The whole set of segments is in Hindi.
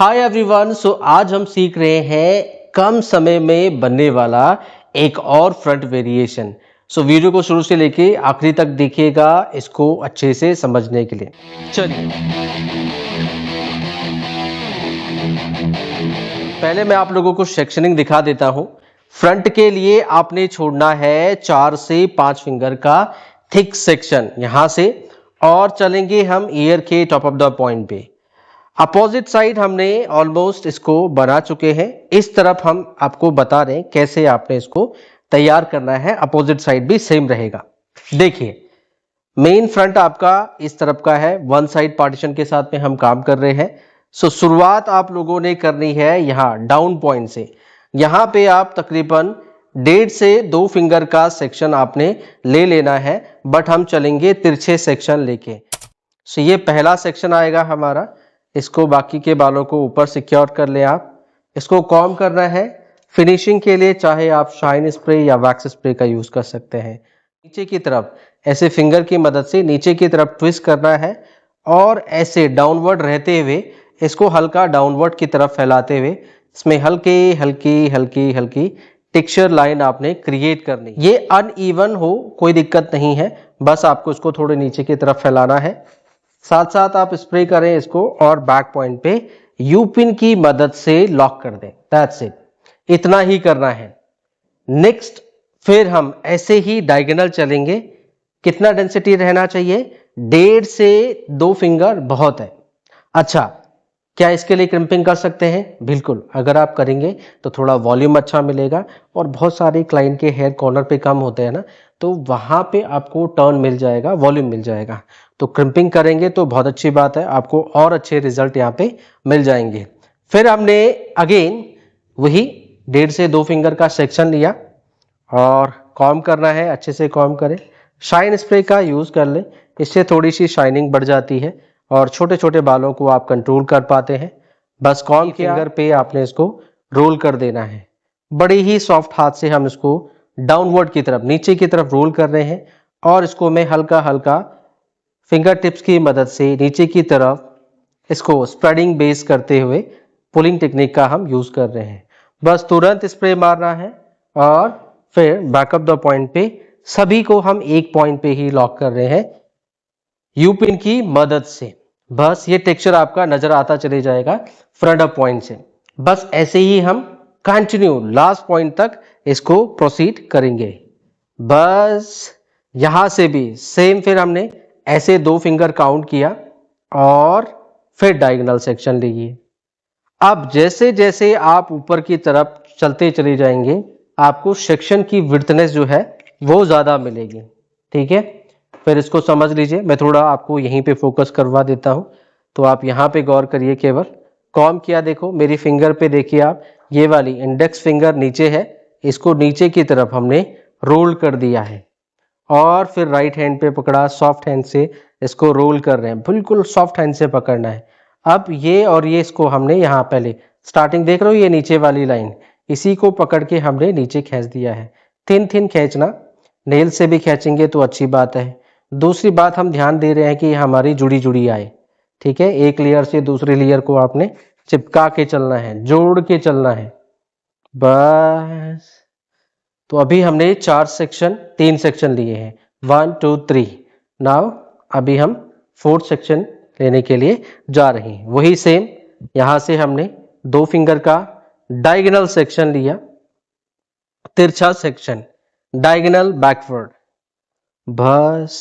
Hi everyone. सो आज हम सीख रहे हैं कम समय में बनने वाला एक और फ्रंट वेरिएशन। सो वीडियो को शुरू से लेके आखिरी तक देखिएगा इसको अच्छे से समझने के लिए। चलिए पहले मैं आप लोगों को सेक्शनिंग दिखा देता हूं। फ्रंट के लिए आपने छोड़ना है 4 से 5 फिंगर का थिक सेक्शन यहां से, और चलेंगे हम ईयर के टॉप ऑफ द पॉइंट पे। अपोजिट साइड हमने ऑलमोस्ट इसको बना चुके हैं। इस तरफ हम आपको बता रहे हैं कैसे आपने इसको तैयार करना है। अपोजिट साइड भी सेम रहेगा। देखिए मेन फ्रंट आपका इस तरफ का है, वन साइड पार्टीशन के साथ में हम काम कर रहे हैं। सो शुरुआत आप लोगों ने करनी है यहाँ डाउन पॉइंट से। यहाँ पे आप तकरीबन 1.5 से 2 फिंगर का सेक्शन आपने ले लेना है, बट हम चलेंगे तिरछे सेक्शन लेके। सो ये पहला सेक्शन आएगा हमारा। इसको बाकी के बालों को ऊपर सिक्योर कर ले आप। इसको कॉम्ब करना है। फिनिशिंग के लिए चाहे आप शाइन स्प्रे या वैक्स स्प्रे का यूज कर सकते हैं। नीचे की तरफ ऐसे फिंगर की मदद से नीचे की तरफ ट्विस्ट करना है, और ऐसे डाउनवर्ड रहते हुए इसको हल्का डाउनवर्ड की तरफ फैलाते हुए इसमें हल्की हल्की हल्की हल्की टेक्सचर लाइन आपने क्रिएट करनी। ये अनइवन हो कोई दिक्कत नहीं है, बस आपको इसको थोड़े नीचे की तरफ फैलाना है। साथ साथ आप स्प्रे करें इसको और बैक पॉइंट पे यू पिन की मदद से लॉक कर दें। दैट्स इट, इतना ही करना है। नेक्स्ट फिर हम ऐसे ही डायगोनल चलेंगे। कितना डेंसिटी रहना चाहिए? 1.5 से 2 फिंगर बहुत है। अच्छा, क्या इसके लिए क्रिम्पिंग कर सकते हैं? बिल्कुल, अगर आप करेंगे तो थोड़ा वॉल्यूम अच्छा मिलेगा, और बहुत सारे क्लाइंट के हेयर कॉर्नर पे कम होते हैं ना, तो वहां पे आपको टर्न मिल जाएगा, वॉल्यूम मिल जाएगा। तो क्रिम्पिंग करेंगे तो बहुत अच्छी बात है, आपको और अच्छे रिजल्ट यहाँ पे मिल जाएंगे। फिर हमने अगेन वही 1.5 से 2 फिंगर का सेक्शन लिया और कॉम्ब करना है। अच्छे से कॉम्ब करें। शाइन स्प्रे का यूज कर लें, इससे थोड़ी सी शाइनिंग बढ़ जाती है और छोटे छोटे बालों को आप कंट्रोल कर पाते हैं। बस कॉम्ब फिंगर पे आपने इसको रोल कर देना है। बड़े ही सॉफ्ट हाथ से हम इसको डाउनवर्ड की तरफ, नीचे की तरफ रोल कर रहे हैं, और इसको मैं हल्का हल्का फिंगर टिप्स की मदद से नीचे की तरफ इसको स्प्रेडिंग बेस करते हुए पुलिंग टेक्निक का हम यूज कर रहे हैं। बस तुरंत स्प्रे मारना है, और फिर बैकअप द पॉइंट पे सभी को हम एक पॉइंट पे ही लॉक कर रहे हैं यू पिन की मदद से। बस ये टेक्सचर आपका नजर आता चले जाएगा फ्रंट अप पॉइंट से। बस ऐसे ही हम कंटिन्यू लास्ट पॉइंट तक इसको प्रोसीड करेंगे। बस यहां से भी सेम, फिर हमने ऐसे 2 फिंगर काउंट किया और फिर डायगोनल सेक्शन लीजिए। अब जैसे जैसे आप ऊपर की तरफ चलते चले जाएंगे, आपको सेक्शन की विड्थनेस जो है वो ज्यादा मिलेगी। ठीक है, फिर इसको समझ लीजिए। मैं थोड़ा आपको यहीं पे फोकस करवा देता हूं, तो आप यहां पे गौर करिए। केवल कॉम किया, देखो मेरी फिंगर पे देखिए आप, ये वाली इंडेक्स फिंगर नीचे है, इसको नीचे की तरफ हमने रोल कर दिया है, और फिर राइट हैंड पे पकड़ा, सॉफ्ट हैंड से इसको रोल कर रहे हैं। बिल्कुल सॉफ्ट हैंड से पकड़ना है। अब ये और ये इसको हमने यहाँ पहले स्टार्टिंग देख रहे हो, ये नीचे वाली लाइन, इसी को पकड़ के हमने नीचे खींच दिया है। थिन थिन खींचना, नेल से भी खींचेंगे तो अच्छी बात है। दूसरी बात हम ध्यान दे रहे हैं कि हमारी जुड़ी जुड़ी आए। ठीक है, एक लेयर से दूसरी लेयर को आपने चिपका के चलना है, जोड़ के चलना है। बस, तो अभी हमने 3 सेक्शन लिए हैं, 1 2 3। नाउ अभी हम 4th सेक्शन लेने के लिए जा रहे हैं। वही सेम, यहां से हमने 2 फिंगर का डायगोनल सेक्शन लिया, तिरछा सेक्शन, डायगोनल बैकवर्ड। बस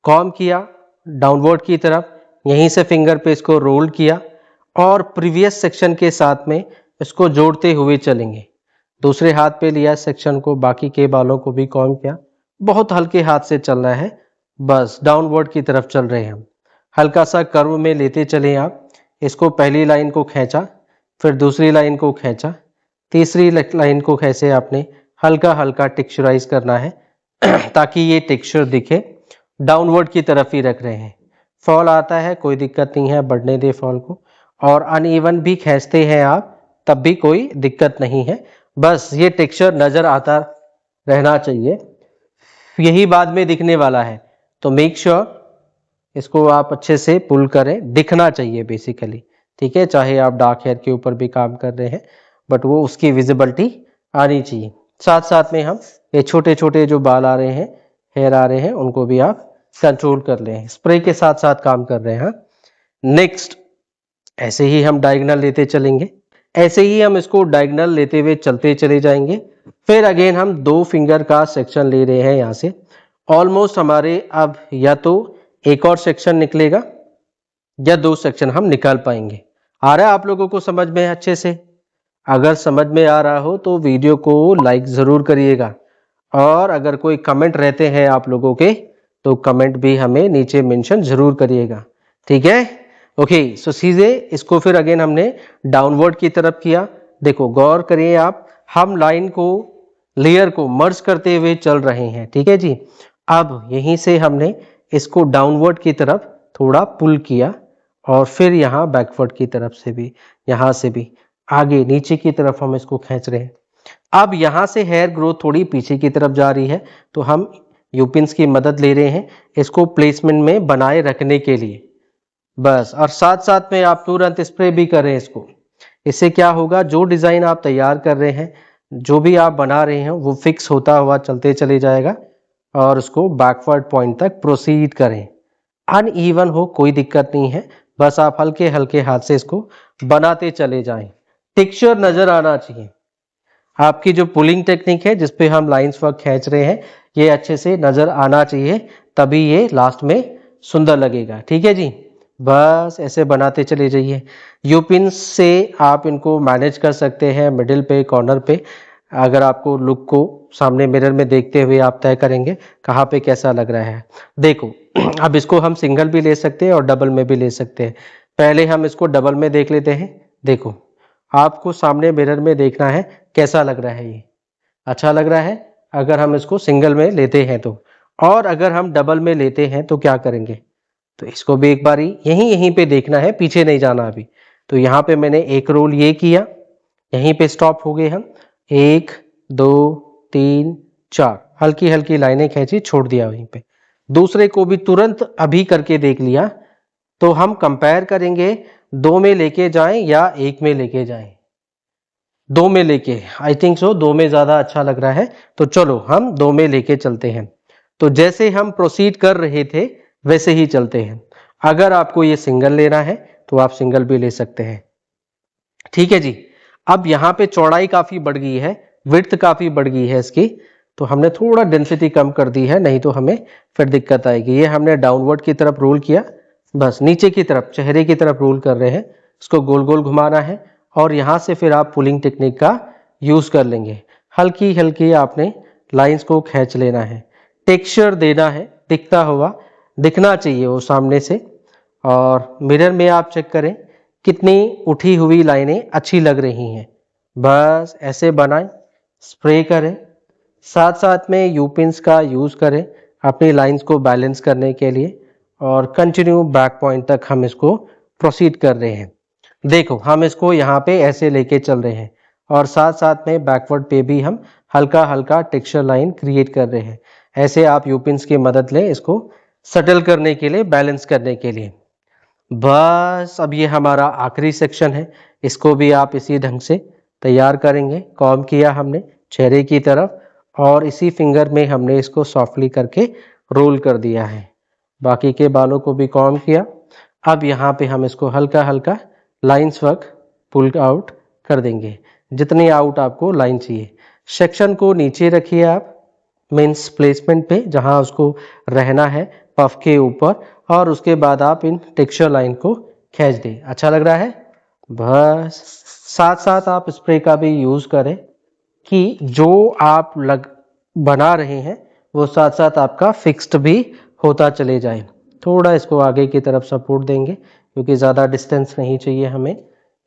कॉम किया डाउनवर्ड की तरफ, यहीं से फिंगर पे इसको रोल किया, और प्रीवियस सेक्शन के साथ में इसको जोड़ते हुए चलेंगे। दूसरे हाथ पे लिया सेक्शन को, बाकी के बालों को भी कॉम किया। बहुत हल्के हाथ से चलना है, बस डाउनवर्ड की तरफ चल रहे हैं हम। हल्का सा कर्व में लेते चले आप। इसको पहली लाइन को खींचा, फिर दूसरी लाइन को खींचा, तीसरी लाइन को कैसे आपने हल्का हल्का टेक्सचराइज करना है ताकि ये टेक्सचर दिखे। डाउनवर्ड की तरफ ही रख रहे हैं। फॉल आता है कोई दिक्कत नहीं है, बढ़ने दे फॉल को, और अनइवन भी खींचते हैं आप तब भी कोई दिक्कत नहीं है। बस ये टेक्सचर नजर आता रहना चाहिए, यही बाद में दिखने वाला है। तो मेक श्योर इसको आप अच्छे से पुल करें, दिखना चाहिए बेसिकली। ठीक है, चाहे आप डार्क हेयर के ऊपर भी काम कर रहे हैं, बट वो उसकी विजिबिलिटी आनी चाहिए। साथ साथ में हम ये छोटे छोटे जो बाल आ रहे हैं, हेयर आ रहे हैं, उनको भी आप कंट्रोल कर लें, स्प्रे के साथ साथ काम कर रहे हैं। हाँ, नेक्स्ट ऐसे ही हम डायगोनल लेते चलेंगे, ऐसे ही हम इसको डायगोनल लेते हुए चलते चले जाएंगे। फिर अगेन हम 2 फिंगर का सेक्शन ले रहे हैं यहाँ से। ऑलमोस्ट हमारे अब या तो एक और सेक्शन निकलेगा या 2 सेक्शन हम निकाल पाएंगे। आ रहा है आप लोगों को समझ में अच्छे से? अगर समझ में आ रहा हो तो वीडियो को लाइक ज़रूर करिएगा, और अगर कोई कमेंट रहते हैं आप लोगों के तो कमेंट भी हमें नीचे मेंशन ज़रूर करिएगा, ठीक है? ओके, सो सीधे इसको फिर अगेन हमने डाउनवर्ड की तरफ किया। देखो गौर करिए आप, हम लाइन को, लेयर को मर्ज करते हुए चल रहे हैं, ठीक है जी। अब यहीं से हमने इसको डाउनवर्ड की तरफ थोड़ा पुल किया, और फिर यहाँ बैकवर्ड की तरफ से भी, यहाँ से भी आगे नीचे की तरफ हम इसको खींच रहे हैं। अब यहाँ से हेयर ग्रोथ थोड़ी पीछे की तरफ जा रही है, तो हम यूपिन्स की मदद ले रहे हैं इसको प्लेसमेंट में बनाए रखने के लिए, बस। और साथ साथ में आप तुरंत स्प्रे भी करें इसको। इससे क्या होगा, जो डिज़ाइन आप तैयार कर रहे हैं, जो भी आप बना रहे हैं, वो फिक्स होता हुआ चलते चले जाएगा, और उसको बैकवर्ड पॉइंट तक प्रोसीड करें। अनइवन हो कोई दिक्कत नहीं है, बस आप हल्के हल्के हाथ से इसको बनाते चले जाएं। टेक्सचर नज़र आना चाहिए, आपकी जो पुलिंग टेक्निक है जिसपे हम लाइंस वर्क खींच रहे हैं, ये अच्छे से नज़र आना चाहिए, तभी ये लास्ट में सुंदर लगेगा, ठीक है जी। बस ऐसे बनाते चले जाइए। यूपिन से आप इनको मैनेज कर सकते हैं मिडिल पे, कॉर्नर पे। अगर आपको लुक को सामने मिरर में देखते हुए आप तय करेंगे कहाँ पे कैसा लग रहा है। देखो अब इसको हम सिंगल भी ले सकते हैं और डबल में भी ले सकते हैं। पहले हम इसको डबल में देख लेते हैं। देखो आपको सामने मिरर में देखना है कैसा लग रहा है, ये अच्छा लग रहा है अगर हम इसको सिंगल में लेते हैं तो। और अगर हम डबल में लेते हैं तो क्या करेंगे, तो इसको भी एक बारी यहीं पे देखना है, पीछे नहीं जाना अभी। तो यहाँ पे मैंने एक रोल ये किया, यहीं पे स्टॉप हो गए हम, 1 2 3 4, हल्की हल्की लाइनें खींची, छोड़ दिया वहीं पे। दूसरे को भी तुरंत अभी करके देख लिया। तो हम कंपेयर करेंगे 2 में लेके जाएं या 1 में लेके जाएं। 2 में लेके, आई थिंक सो 2 में ज़्यादा अच्छा लग रहा है, तो चलो हम 2 में लेके चलते हैं। तो जैसे हम प्रोसीड कर रहे थे वैसे ही चलते हैं। अगर आपको ये सिंगल लेना है तो आप सिंगल भी ले सकते हैं, ठीक है जी। अब यहाँ पे चौड़ाई काफ़ी बढ़ गई है, विड्थ काफ़ी बढ़ गई है इसकी, तो हमने थोड़ा डेंसिटी कम कर दी है, नहीं तो हमें फिर दिक्कत आएगी। ये हमने डाउनवर्ड की तरफ रोल किया, बस नीचे की तरफ, चेहरे की तरफ रोल कर रहे हैं, इसको गोल गोल घुमाना है, और यहाँ से फिर आप पुलिंग टेक्निक का यूज़ कर लेंगे। हल्की हल्की आपने लाइंस को खींच लेना है, टेक्सचर देना है, दिखता हुआ दिखना चाहिए वो सामने से। और मिरर में आप चेक करें कितनी उठी हुई लाइनें अच्छी लग रही हैं, बस ऐसे बनाएं, स्प्रे करें, साथ साथ में यूपिन्स का यूज़ करें अपनी लाइंस को बैलेंस करने के लिए, और कंटिन्यू बैक पॉइंट तक हम इसको प्रोसीड कर रहे हैं। देखो हम इसको यहाँ पे ऐसे लेके चल रहे हैं, और साथ साथ में बैकवर्ड पे भी हम हल्का हल्का टेक्सचर लाइन क्रिएट कर रहे हैं। ऐसे आप यूपिन्स की मदद लें इसको सेटल करने के लिए, बैलेंस करने के लिए। बस अब ये हमारा आखिरी सेक्शन है, इसको भी आप इसी ढंग से तैयार करेंगे। कॉम किया हमने चेहरे की तरफ, और इसी फिंगर में हमने इसको सॉफ्टली करके रोल कर दिया है। बाकी के बालों को भी कॉम किया। अब यहाँ पे हम इसको हल्का हल्का लाइंस वर्क पुल आउट कर देंगे, जितनी आउट आपको लाइन चाहिए। सेक्शन को नीचे रखिए आप, मीन्स प्लेसमेंट पे जहाँ उसको रहना है, पफ के ऊपर, और उसके बाद आप इन टेक्सचर लाइन को खींच दें। अच्छा लग रहा है, बस। साथ साथ आप स्प्रे का भी यूज़ करें कि जो आप बना रहे हैं वो साथ साथ आपका फिक्स्ड भी होता चले जाए। थोड़ा इसको आगे की तरफ सपोर्ट देंगे क्योंकि ज़्यादा डिस्टेंस नहीं चाहिए हमें,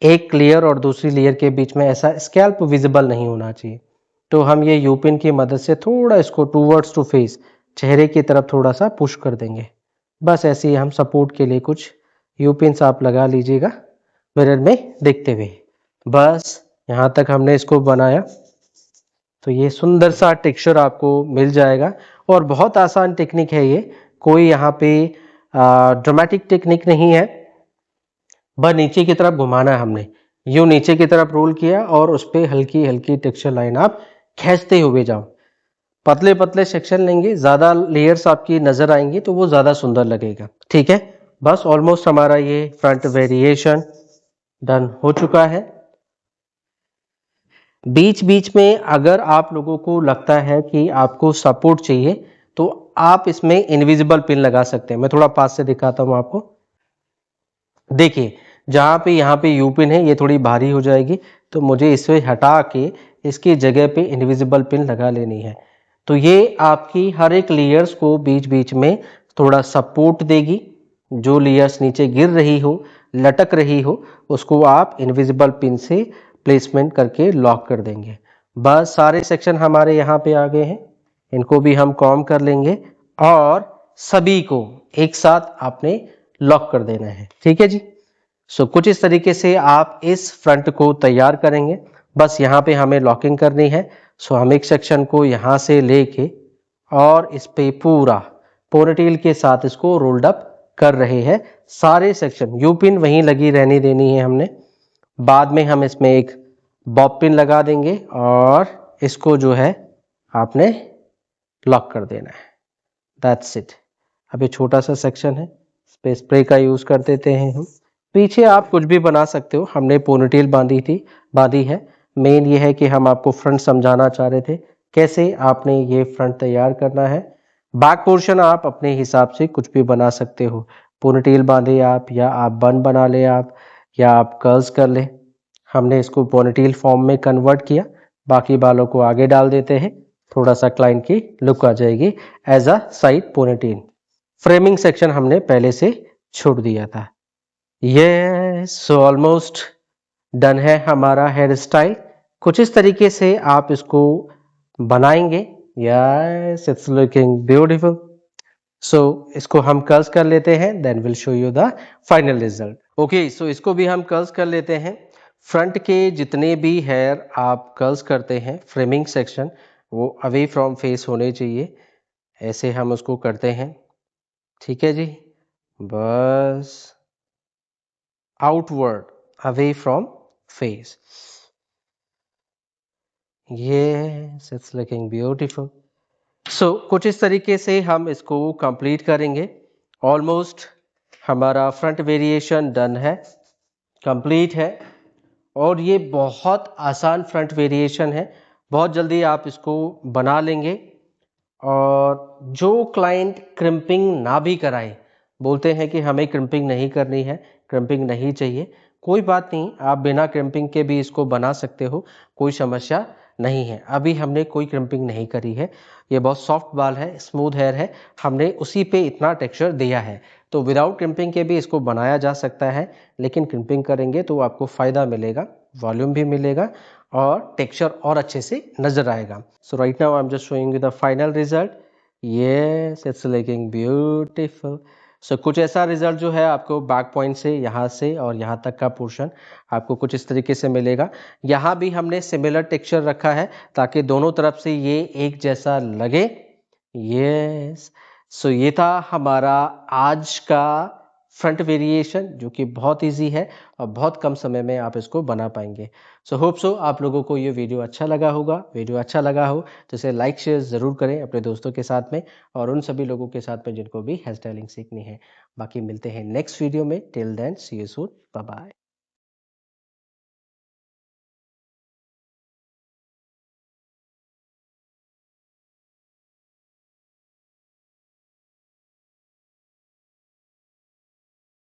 एक लेयर और दूसरी लेयर के बीच में ऐसा स्कैल्प विजिबल नहीं होना चाहिए। तो हम ये यूपिन की मदद से थोड़ा इसको टूवर्ड्स टू फेस, चेहरे की तरफ थोड़ा सा पुश कर देंगे। बस ऐसे ही हम सपोर्ट के लिए कुछ यूपिन्स आप लगा लीजिएगा मिरर में देखते हुए। बस यहाँ तक हमने इसको बनाया, तो ये सुंदर सा टेक्सचर आपको मिल जाएगा। और बहुत आसान टेक्निक है ये, कोई यहाँ पे ड्रामेटिक टेक्निक नहीं है, बस नीचे की तरफ घुमाना है हमने, यूं नीचे की तरफ रोल किया और उस पर हल्की हल्की टेक्सचर लाइन आप खींचते हुए जाओ। पतले पतले सेक्शन लेंगे, ज्यादा लेयर्स आपकी नजर आएंगी तो वो ज्यादा सुंदर लगेगा। ठीक है, बस ऑलमोस्ट हमारा ये फ्रंट वेरिएशन डन हो चुका है। बीच बीच में अगर आप लोगों को लगता है कि आपको सपोर्ट चाहिए तो आप इसमें इनविजिबल पिन लगा सकते हैं। मैं थोड़ा पास से दिखाता हूं आपको। देखिए, जहां पे यहाँ पे यू पिन है ये थोड़ी भारी हो जाएगी, तो मुझे इसे हटा के इसकी जगह पे इनविजिबल पिन लगा लेनी है। तो ये आपकी हर एक लेयर्स को बीच बीच में थोड़ा सपोर्ट देगी। जो लेयर्स नीचे गिर रही हो, लटक रही हो, उसको आप इनविजिबल पिन से प्लेसमेंट करके लॉक कर देंगे। बस सारे सेक्शन हमारे यहाँ पे आ गए हैं, इनको भी हम कॉम कर लेंगे और सभी को एक साथ आपने लॉक कर देना है। ठीक है जी। सो कुछ इस तरीके से आप इस फ्रंट को तैयार करेंगे। बस यहाँ पे हमें लॉकिंग करनी है। सो हम एक सेक्शन को यहाँ से लेके और इस पे पूरा पोनीटेल के साथ इसको रोल्ड अप कर रहे हैं। सारे सेक्शन यू पिन वहीं लगी रहने देनी है हमने। बाद में हम इसमें एक बॉब पिन लगा देंगे और इसको जो है आपने लॉक कर देना है। That's it. अब ये छोटा सा सेक्शन है, इस पे स्प्रे का यूज कर देते हैं हम। पीछे आप कुछ भी बना सकते हो, हमने पोनीटेल बांधी है। मेन ये है कि हम आपको फ्रंट समझाना चाह रहे थे कैसे आपने ये फ्रंट तैयार करना है। बैक पोर्शन आप अपने हिसाब से कुछ भी बना सकते हो, पोनीटेल बांधे आप, या आप बन बना ले आप, या आप कर्ल्स कर ले। हमने इसको पोनीटेल फॉर्म में कन्वर्ट किया, बाकी बालों को आगे डाल देते हैं, थोड़ा सा क्लाइंट की लुक आ जाएगी as a side ponytail. Framing section हमने पहले से छोड़ दिया था। ये सो ऑलमोस्ट डन है हमारा हेयर स्टाइल। कुछ इस तरीके से आप इसको बनाएंगे। Yes, it's looking beautiful. So इसको हम कर्ल्स कर लेते हैं, then will show you the final result. Okay, so इसको भी हम कर्ल्स कर लेते हैं। फ्रंट के जितने भी हेयर आप कर्ल्स करते हैं, फ्रेमिंग सेक्शन वो अवे फ्रॉम फेस होने चाहिए, ऐसे हम उसको करते हैं। ठीक है जी, बस आउटवर्ड अवे फ्रॉम फेस। ये इट्स लुकिंग ब्यूटीफुल। सो कुछ इस तरीके से हम इसको कंप्लीट करेंगे। ऑलमोस्ट हमारा फ्रंट वेरिएशन डन है, कंप्लीट है, और ये बहुत आसान फ्रंट वेरिएशन है। बहुत जल्दी आप इसको बना लेंगे। और जो क्लाइंट क्रिम्पिंग ना भी कराए, बोलते हैं कि हमें क्रिम्पिंग नहीं करनी है, क्रिम्पिंग नहीं चाहिए, कोई बात नहीं, आप बिना क्रिम्पिंग के भी इसको बना सकते हो, कोई समस्या नहीं है। अभी हमने कोई क्रिम्पिंग नहीं करी है, ये बहुत सॉफ्ट बाल है, स्मूथ हेयर है, हमने उसी पे इतना टेक्सचर दिया है। तो विदाउट क्रिम्पिंग के भी इसको बनाया जा सकता है, लेकिन क्रिम्पिंग करेंगे तो आपको फ़ायदा मिलेगा, वॉल्यूम भी मिलेगा और टेक्सचर और अच्छे से नजर आएगा। So right now I am just showing you the final result. Yes, it's looking beautiful. So कुछ ऐसा रिजल्ट जो है आपको बैक पॉइंट से यहाँ से और यहाँ तक का पोर्शन आपको कुछ इस तरीके से मिलेगा। यहाँ भी हमने सिमिलर टेक्सचर रखा है ताकि दोनों तरफ से ये एक जैसा लगे। यस, सो ये था हमारा आज का फ्रंट वेरिएशन, जो कि बहुत इजी है और बहुत कम समय में आप इसको बना पाएंगे। सो होप सो आप लोगों को ये वीडियो अच्छा लगा होगा। वीडियो अच्छा लगा हो तो इसे लाइक शेयर ज़रूर करें अपने दोस्तों के साथ में और उन सभी लोगों के साथ में जिनको भी हेयर स्टाइलिंग सीखनी है। बाकी मिलते हैं नेक्स्ट वीडियो में। Till then see you soon, bye bye.